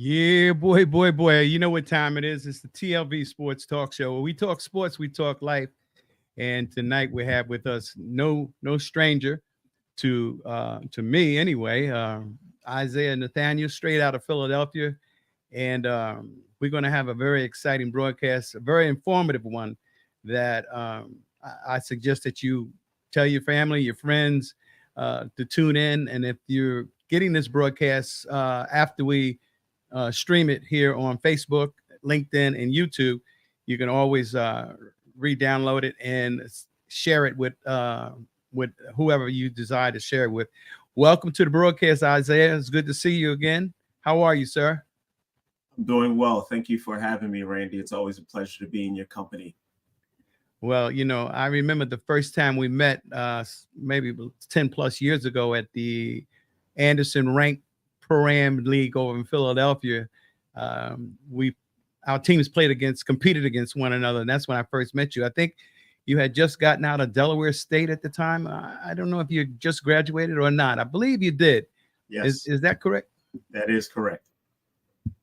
Yeah, boy. You know what time it is. It's the TLV Sports Talk Show. Where we talk sports, we talk life. And tonight we have with us no stranger to me anyway, Isaiah Nathinel, straight out of Philadelphia. And we're going to have a very exciting broadcast, a very informative one that I suggest that you tell your family, your friends to tune in. And if you're getting this broadcast after we stream it here on Facebook, LinkedIn, and YouTube, you can always re-download it and share it with whoever you desire to share it with. Welcome to the broadcast, Isaiah. It's good to see you again. How are you, sir? I'm doing well. Thank you for having me, Randy. It's always a pleasure to be in your company. Well, you know, I remember the first time we met maybe 10 plus years ago at the Anderson Ranked Pro-Am League over in Philadelphia. Our teams competed against one another, and that's when I first met you. I think you had just gotten out of Delaware State at the time. I don't know if you just graduated or not. I believe you did. Yes. Is that correct? That is correct.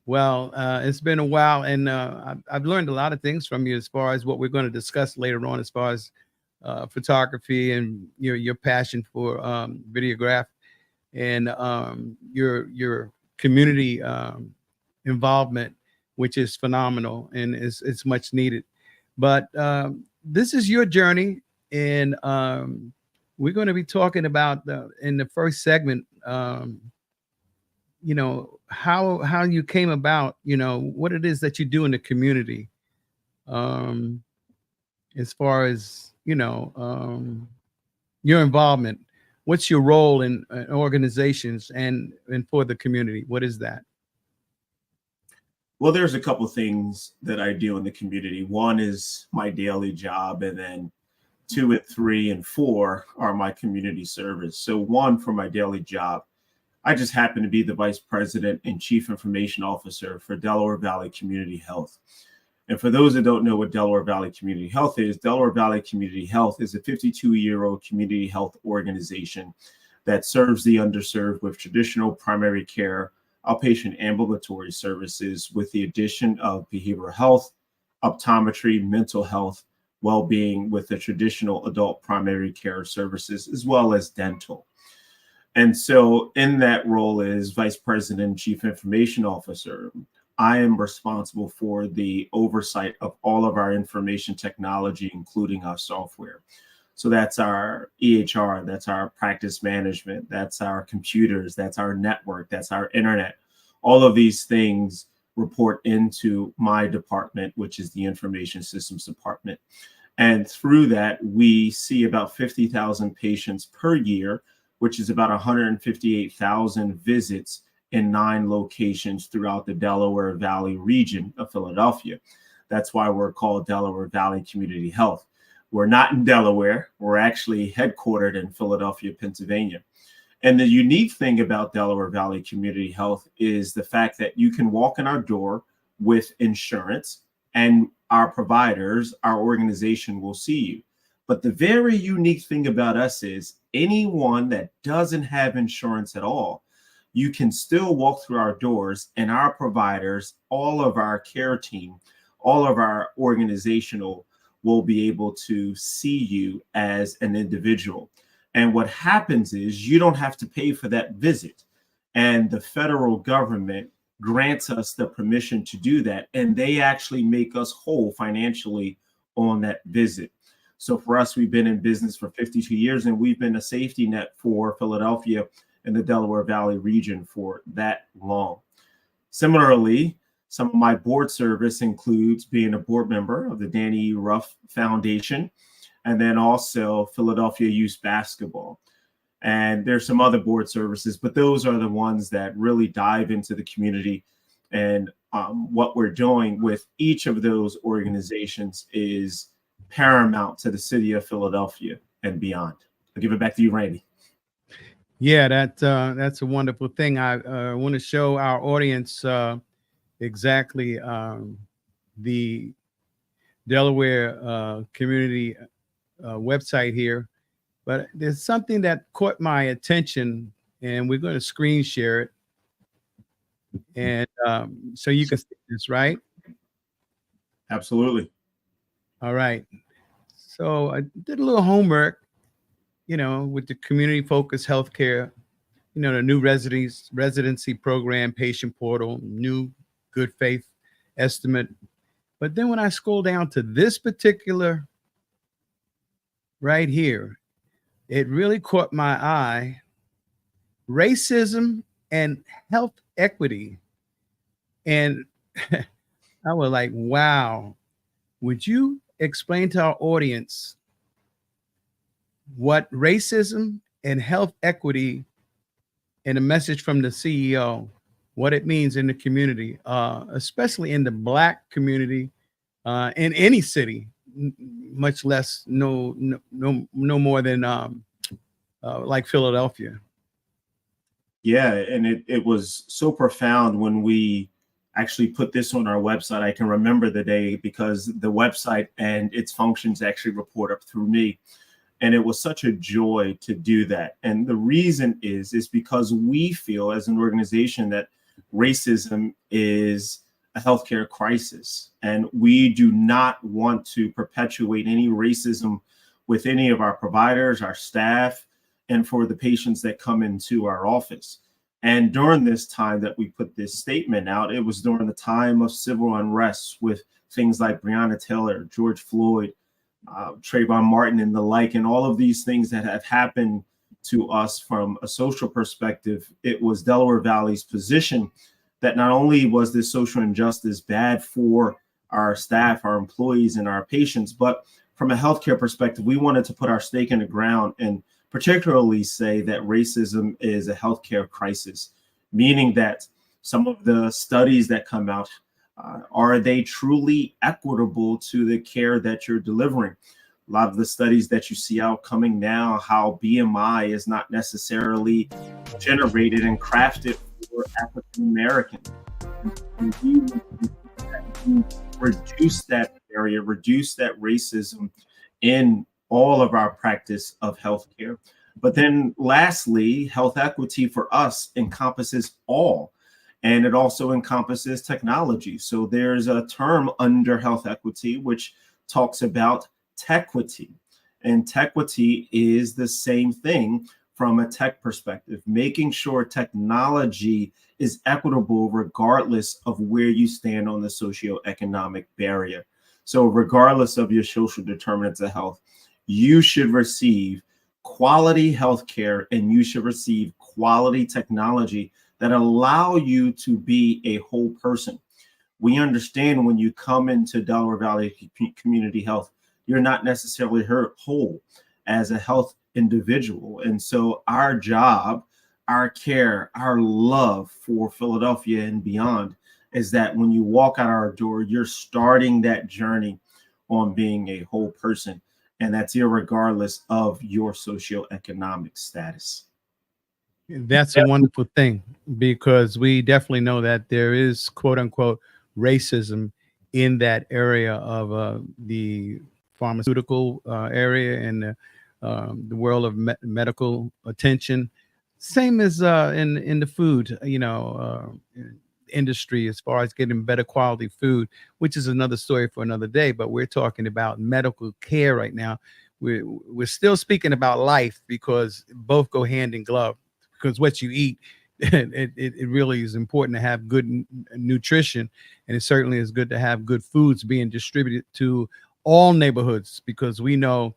Well, it's been a while, and I've learned a lot of things from you as far as what we're going to discuss later on, as far as photography and your passion for videograph and your community involvement, which is phenomenal and it's much needed. But this is your journey, and we're going to be talking about in the first segment, how you came about, what it is that you do in the community, as far as your involvement. What's your role in organizations and for the community? What is that? Well, there's a couple of things that I do in the community. One is my daily job, and then 2 and 3 and 4 are my community service. So 1, for my daily job, I just happen to be the Vice President and Chief Information Officer for Delaware Valley Community Health. And for those that don't know what Delaware Valley Community Health is, Delaware Valley Community Health is a 52-year-old community health organization that serves the underserved with traditional primary care, outpatient ambulatory services, with the addition of behavioral health, optometry, mental health, well-being, with the traditional adult primary care services, as well as dental. And so in that role as Vice President and Chief Information Officer, I am responsible for the oversight of all of our information technology, including our software. So that's our EHR, that's our practice management, that's our computers, that's our network, that's our internet. All of these things report into my department, which is the Information Systems Department. And through that, we see about 50,000 patients per year, which is about 158,000 visits in 9 locations throughout the Delaware Valley region of Philadelphia. That's why we're called Delaware Valley Community Health. We're not in Delaware. We're actually headquartered in Philadelphia, Pennsylvania. And the unique thing about Delaware Valley Community Health is the fact that you can walk in our door with insurance, and our providers, our organization will see you. But the very unique thing about us is anyone that doesn't have insurance at all, you can still walk through our doors, and our providers, all of our care team, all of our organizational will be able to see you as an individual. And what happens is you don't have to pay for that visit. And the federal government grants us the permission to do that. And they actually make us whole financially on that visit. So for us, we've been in business for 52 years, and we've been a safety net for Philadelphia and the Delaware Valley region for that long. Similarly, some of my board service includes being a board member of the Danny E. Ruff Foundation, and then also Philadelphia Youth Basketball. And there's some other board services, but those are the ones that really dive into the community. And what we're doing with each of those organizations is paramount to the city of Philadelphia and beyond. I'll give it back to you, Randy. Yeah, that's a wonderful thing. I want to show our audience exactly the Delaware community website here, but there's something that caught my attention, and we're going to screen share it, and so you can see this, right? Absolutely. All right. So I did a little homework, with the community focused healthcare, the new residency program, patient portal, new good faith estimate. But then when I scroll down to this particular right here, it really caught my eye. Racism and health equity. And I was like, wow, would you explain to our audience what racism and health equity, and a message from the CEO, what it means in the community, especially in the Black community, in any city, much less no more than like Philadelphia. Yeah, and it was so profound when we actually put this on our website. I can remember the day because the website and its functions actually report up through me. And it was such a joy to do that. And the reason is because we feel as an organization that racism is a healthcare crisis. And we do not want to perpetuate any racism with any of our providers, our staff, and for the patients that come into our office. And during this time that we put this statement out, it was during the time of civil unrest with things like Breonna Taylor, George Floyd, Trayvon Martin, and the like, and all of these things that have happened to us from a social perspective. It was Delaware Valley's position that not only was this social injustice bad for our staff, our employees, and our patients, but from a healthcare perspective, we wanted to put our stake in the ground and particularly say that racism is a healthcare crisis, meaning that some of the studies that come out, are they truly equitable to the care that you're delivering? A lot of the studies that you see out coming now, how BMI is not necessarily generated and crafted for African Americans. Reduce that barrier, reduce that racism in all of our practice of healthcare. But then lastly, health equity for us encompasses all. And it also encompasses technology. So there's a term under health equity which talks about tequity. And tequity is the same thing from a tech perspective, making sure technology is equitable regardless of where you stand on the socioeconomic barrier. So regardless of your social determinants of health, you should receive quality healthcare and you should receive quality technology that allow you to be a whole person. We understand when you come into Delaware Valley Community Health, you're not necessarily whole as a health individual. And so our job, our care, our love for Philadelphia and beyond is that when you walk out our door, you're starting that journey on being a whole person. And that's irregardless of your socioeconomic status. That's a wonderful thing because we definitely know that there is quote unquote racism in that area of the pharmaceutical area and the world of medical attention. Same as in the food, industry as far as getting better quality food, which is another story for another day. But we're talking about medical care right now. We're still speaking about life because both go hand in glove because what you eat it really is important to have good nutrition, and it certainly is good to have good foods being distributed to all neighborhoods because we know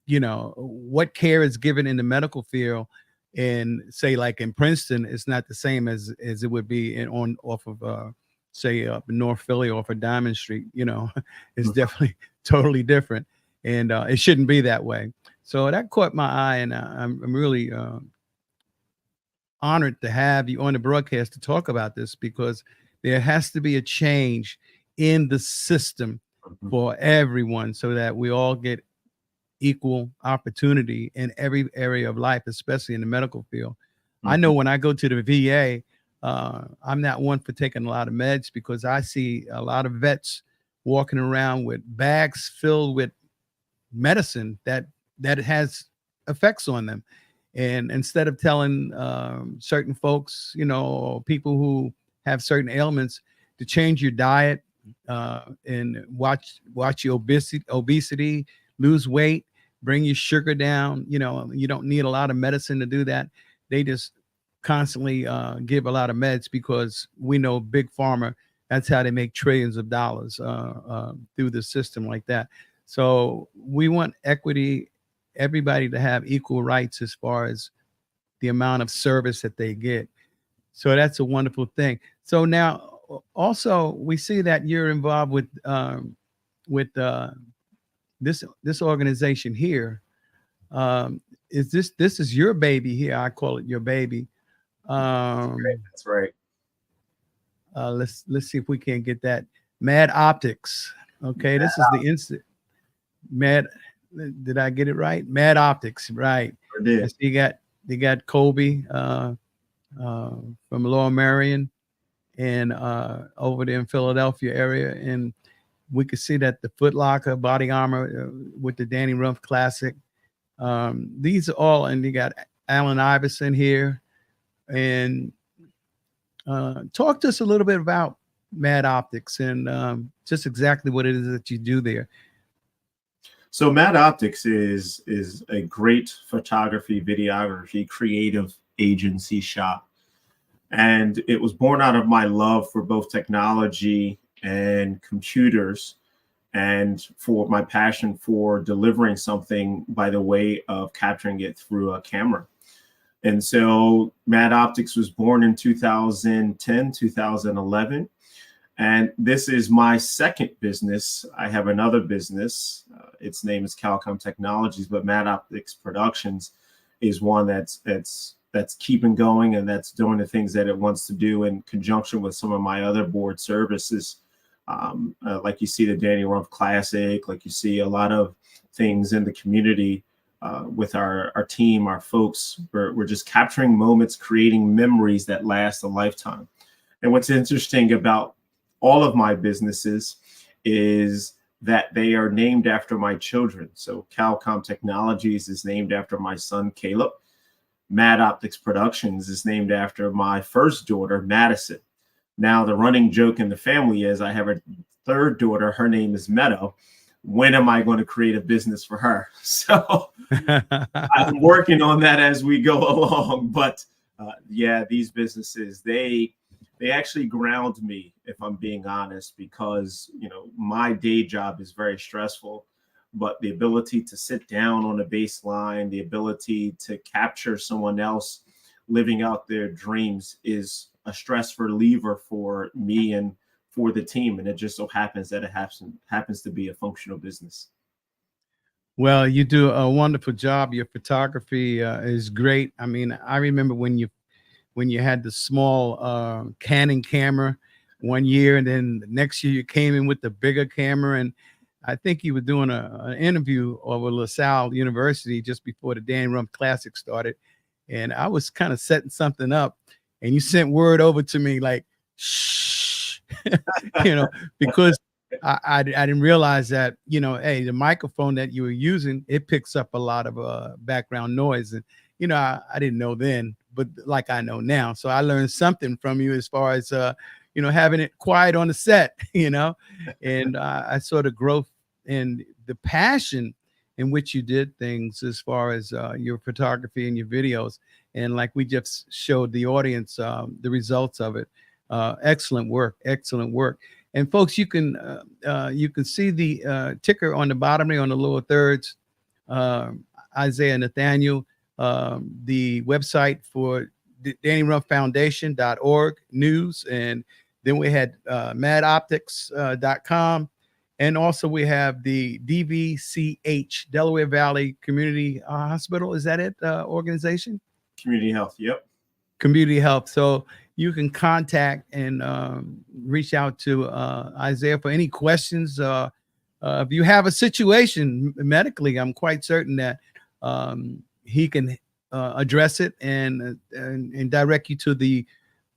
what care is given in the medical field and say like in Princeton it's not the same as it would be in on off of say up in North Philly off of Diamond Street. It's definitely totally different, and it shouldn't be that way. So that caught my eye, and I'm really honored to have you on the broadcast to talk about this because there has to be a change in the system for everyone so that we all get equal opportunity in every area of life, especially in the medical field. I know when I go to the VA, I'm not one for taking a lot of meds because I see a lot of vets walking around with bags filled with medicine that has effects on them. And instead of telling certain folks, or people who have certain ailments to change your diet and watch your obesity, lose weight, bring your sugar down. You don't need a lot of medicine to do that. They just constantly give a lot of meds because we know big pharma, that's how they make trillions of dollars through the system like that. So we want equity, everybody to have equal rights as far as the amount of service that they get. So that's a wonderful thing. So now also we see that you're involved with this organization here. Is this is your baby here? I call it your baby. That's right. Let's see if we can get that. Mad Optics. Okay, this is the instant. Mad. Did I get it right? Mad Optics, right? I did. Yes, they got Kobe from Lower Marion and over there in Philadelphia area, and we could see that the Foot Locker body armor with the Danny Rumpf Classic. These are all, and you got Allen Iverson here. And talk to us a little bit about Mad Optics and just exactly what it is that you do there. So Mad Optics is a great photography, videography, creative agency shop. And it was born out of my love for both technology and computers and for my passion for delivering something by the way of capturing it through a camera. And so Mad Optics was born in 2010, 2011. And this is my second business. I have another business. Its name is Calcom Technologies, but Mad Optics Productions is one that's keeping going and that's doing the things that it wants to do in conjunction with some of my other board services. Like you see the Danny Rumpf Classic, like you see a lot of things in the community with our team, our folks. We're just capturing moments, creating memories that last a lifetime. And what's interesting about all of my businesses is that they are named after my children. So Calcom Technologies is named after my son, Caleb. Mad Optics Productions is named after my first daughter, Madison. Now, the running joke in the family is I have a third daughter. Her name is Meadow. When am I going to create a business for her? So I'm working on that as we go along. But yeah, these businesses, they actually ground me, if I'm being honest, because, my day job is very stressful, but the ability to sit down on a baseline, the ability to capture someone else living out their dreams is a stress reliever for me and for the team. And it just so happens that it happens to be a functional business. Well, you do a wonderful job. Your photography is great. I mean, I remember when you had the small Canon camera one year, and then the next year you came in with the bigger camera. And I think you were doing an interview over LaSalle University just before the Danny Rumpf Classic started. and I was kind of setting something up, and you sent word over to me like, shh, because I didn't realize that, hey, the microphone that you were using, it picks up a lot of background noise. And, I didn't know then, but like I know now. So I learned something from you as far as, having it quiet on the set, and I saw the growth and the passion in which you did things as far as your photography and your videos. And like we just showed the audience the results of it. Excellent work. Excellent work. And folks, you can see the ticker on the bottom there on the lower thirds. Isaiah Nathinel, the website for DannyRumpFoundation.org news, and then we had madoptics.com, and also we have the DVCH, Delaware Valley Community Hospital. Is that it? Organization? Community Health. Yep. Community Health. So you can contact and reach out to Isaiah for any questions. If you have a situation medically, I'm quite certain that he can address it and direct you to the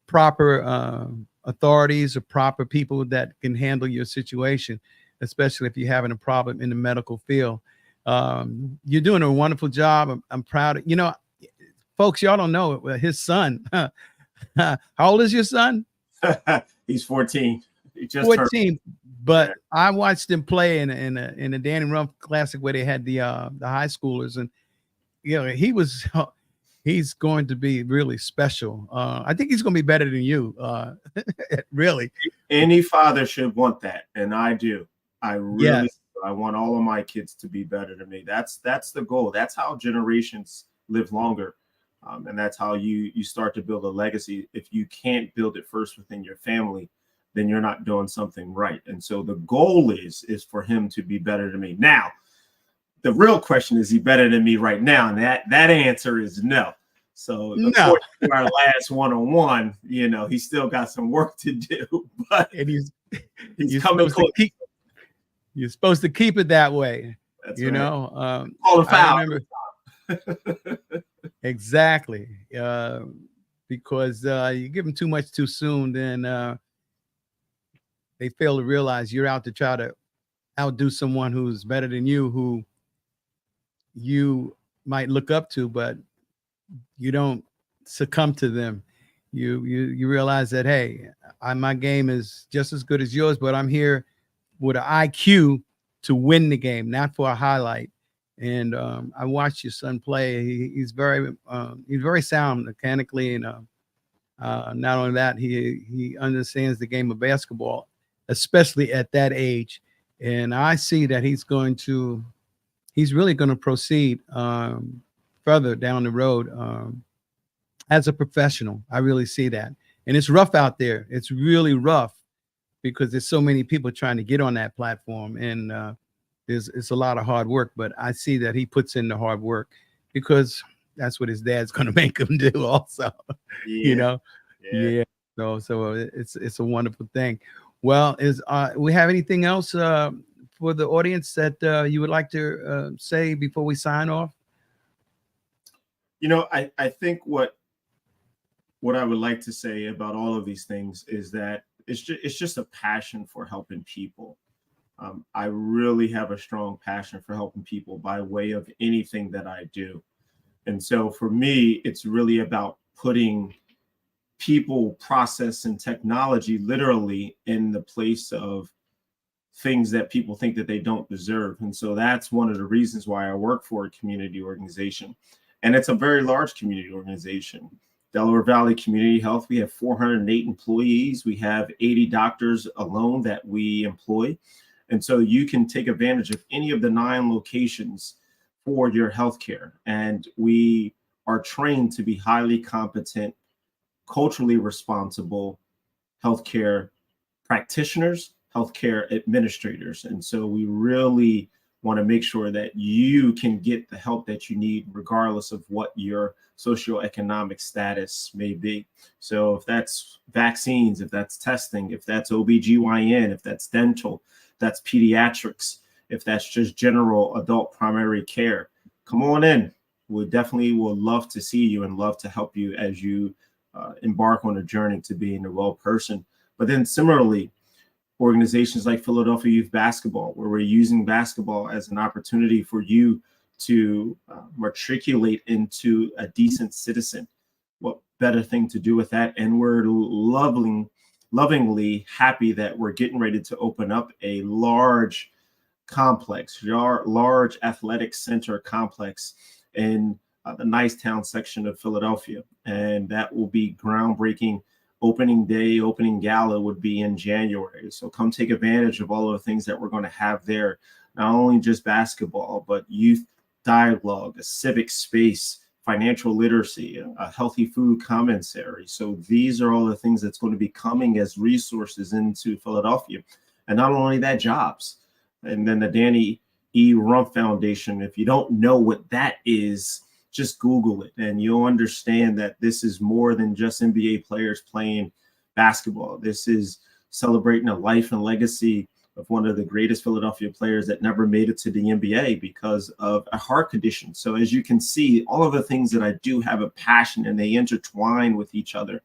proper authorities or proper people that can handle your situation, especially if you're having a problem in the medical field. You're doing a wonderful job. I'm proud of, folks, y'all don't know his son. How old is your son? He's 14. He just 14. But yeah. I watched him play in a Danny Rump Classic where they had the high schoolers, and he's going to be really special. I think he's going to be better than you. Really. Any father should want that, and I do. I really. Yes. I want all of my kids to be better than me. That's the goal. That's how generations live longer. And that's how you start to build a legacy. If you can't build it first within your family, then you're not doing something right. And so the goal is for him to be better than me. Now, the real question is he better than me right now? And that answer is no. So no. According to our last one-on-one, he's still got some work to do. But and he's coming close. You're supposed to keep it that way. That's right. Call a foul. I remember. Exactly. Because you give them too much too soon, then they fail to realize you're out to try to outdo someone who's better than you, who you might look up to, but you don't succumb to them. You realize that, hey, my game is just as good as yours, but I'm here with an IQ to win the game, not for a highlight. And I watched your son play. He's very sound mechanically, and not only that, he understands the game of basketball, especially at that age. And I see that he's really going to proceed further down the road as a professional. I really see that. And it's rough out there. It's really rough because there's so many people trying to get on that platform, and it's a lot of hard work. But I see that he puts in the hard work because that's what his dad's going to make him do also. Yeah. Yeah. So it's a wonderful thing. Well, we have anything else for the audience that you would like to say before we sign off? I think what I would like to say about all of these things is that it's just a passion for helping people. I really have a strong passion for helping people by way of anything that I do. And so for me, it's really about putting people, process, and technology literally in the place of things that people think that they don't deserve. And so that's one of the reasons why I work for a community organization. And it's a very large community organization. Delaware Valley Community Health, we have 408 employees. We have 80 doctors alone that we employ. And so you can take advantage of any of the 9 locations for your healthcare. And we are trained to be highly competent, culturally responsible healthcare practitioners, healthcare administrators. And so we really want to make sure that you can get the help that you need, regardless of what your socioeconomic status may be. So if that's vaccines, if that's testing, if that's OBGYN, if that's dental, that's pediatrics, if that's just general adult primary care, come on in. we definitely will love to see you and love to help you as you embark on a journey to being a well person. But then similarly, organizations like Philadelphia Youth Basketball, where we're using basketball as an opportunity for you to matriculate into a decent citizen. What better thing to do with that? And we're lovingly happy that we're getting ready to open up a large complex, large athletic center complex in the Nicetown section of Philadelphia. And that will be groundbreaking. Opening day, opening gala would be in January. So come take advantage of all of the things that we're going to have there. Not only just basketball, but youth dialogue, a civic space, financial literacy, a healthy food commissary. So these are all the things that's going to be coming as resources into Philadelphia. And not only that, jobs. And then the Danny E. Rumpf Foundation, if you don't know what that is, just Google it and you'll understand that this is more than just NBA players playing basketball. This is celebrating a life and legacy of one of the greatest Philadelphia players that never made it to the NBA because of a heart condition. So as you can see, all of the things that I do have a passion and they intertwine with each other.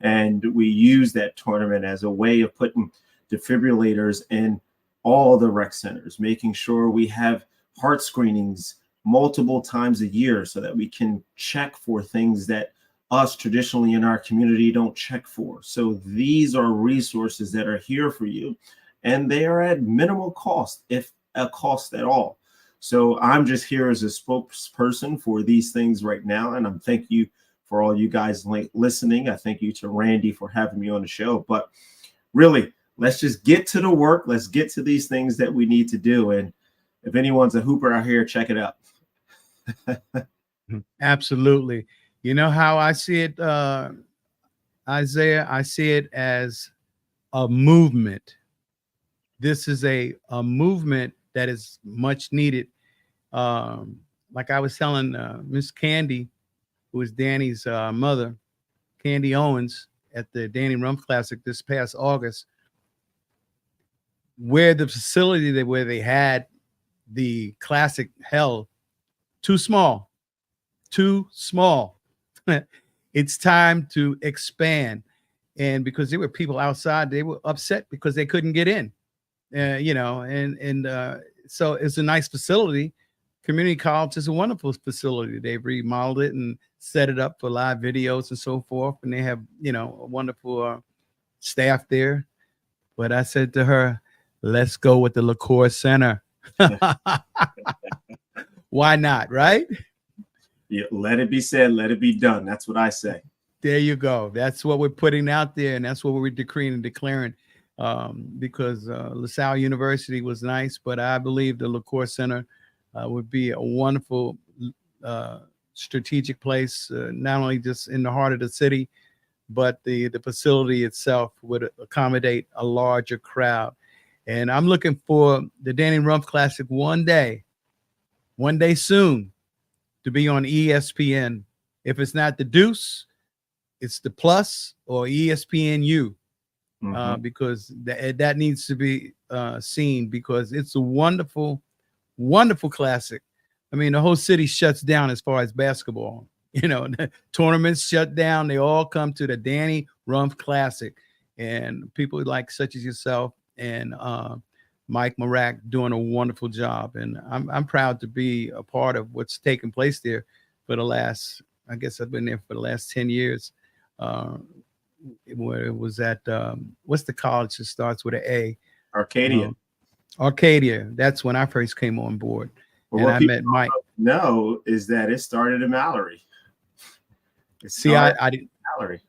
And we use that tournament as a way of putting defibrillators in all the rec centers, making sure we have heart screenings multiple times a year so that we can check for things that us traditionally in our community don't check for. So these are resources that are here for you and they are at minimal cost, if a cost at all. So I'm just here as a spokesperson for these things right now. And I'm thank you for all you guys listening. I thank you to Randy for having me on the show, but really let's just get to the work. Let's get to these things that we need to do. And if anyone's a hooper out here, check it out. Absolutely. You know how I see it, Isaiah? I see it as a movement. This is a movement that is much needed. Like I was telling Miss Candy, who is Danny's mother, Candy Owens, at the Danny Rumpf Classic this past August, where the facility where they had the classic held, too small. It's time to expand. And because there were people outside, they were upset because they couldn't get in, so it's a nice facility. Community college is a wonderful facility. They've remodeled it and set it up for live videos and so forth. And they have, a wonderful staff there. But I said to her, let's go with the LaCour Center. Why not, right? Yeah, let it be said, let it be done. That's what I say. There you go. That's what we're putting out there, and that's what we're decreeing and declaring. Because LaSalle University was nice, but I believe the LaCour Center would be a wonderful strategic place, not only just in the heart of the city, but the facility itself would accommodate a larger crowd. And I'm looking for the Danny Rumpf Classic one day soon, to be on ESPN. If it's not the Deuce, it's the Plus or ESPNU, because that needs to be seen, because it's a wonderful, wonderful classic. I mean, the whole city shuts down as far as basketball. The tournaments shut down. They all come to the Danny Rumpf Classic, and people like such as yourself and Mike Marak doing a wonderful job. And I'm proud to be a part of what's taking place there for the last, I guess I've been there for the last 10 years. Where it was at, what's the college that starts with an A? Arcadia. Arcadia. That's when I first came on board. Well, and I met Mike. No, is that it started in Mallory. I didn't. Mallory.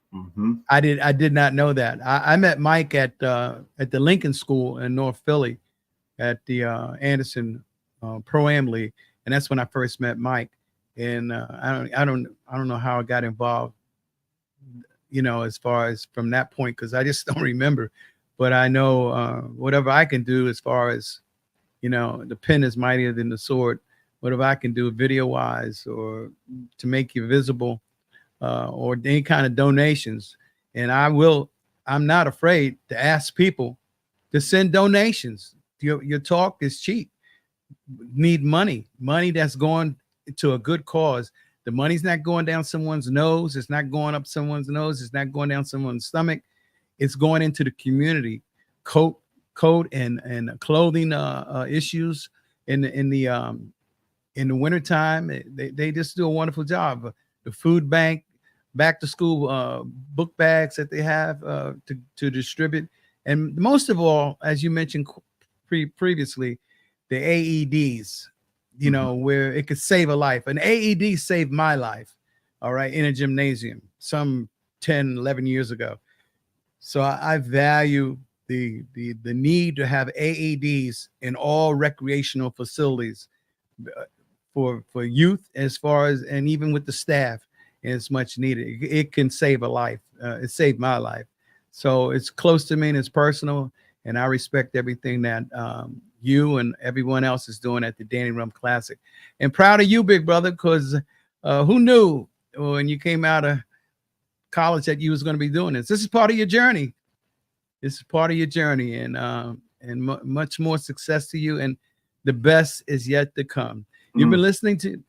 I did not know that. I met Mike at the Lincoln School in North Philly, at the Anderson Pro-Am League, and that's when I first met Mike. And I don't know how I got involved, as far as from that point, because I just don't remember. But I know whatever I can do as far as, the pen is mightier than the sword. Whatever I can do video wise or to make you visible, or any kind of donations. And I'm not afraid to ask people to send donations. Your talk is cheap. Need money that's going to a good cause. The money's not going down someone's nose. It's not going up someone's nose. It's not going down someone's stomach. It's going into the community. Coat and clothing issues in the wintertime. They just do a wonderful job. The food bank, back to school book bags that they have to distribute. And most of all, as you mentioned previously, the AEDs, you know, where it could save a life. An AED saved my life, all right, in a gymnasium some 10, 11 years ago. So I value the need to have AEDs in all recreational facilities for youth, as far as, and even with the staff, and it's much needed. It can save a life. It saved my life. So it's close to me and it's personal, and I respect everything that you and everyone else is doing at the Danny Rum Classic. And proud of you, big brother, because who knew when you came out of college that you was going to be doing this? This is part of your journey. This is part of your journey, and much more success to you. And the best is yet to come. You've been listening to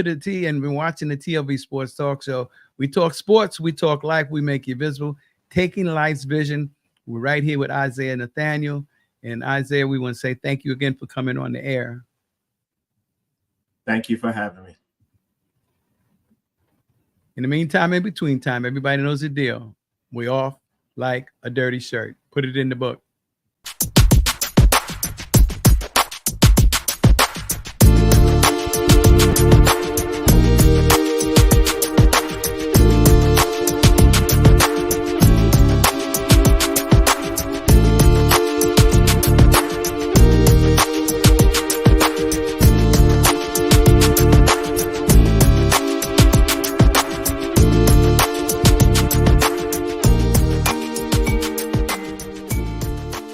the T and been watching the TLV Sports Talk Show. We talk sports, we talk life, we make you visible. Taking Life's Vision. We're right here with Isaiah Nathinel. And Isaiah, we want to say thank you again for coming on the air. Thank you for having me. In the meantime, in between time, everybody knows the deal. We off like a dirty shirt. Put it in the book.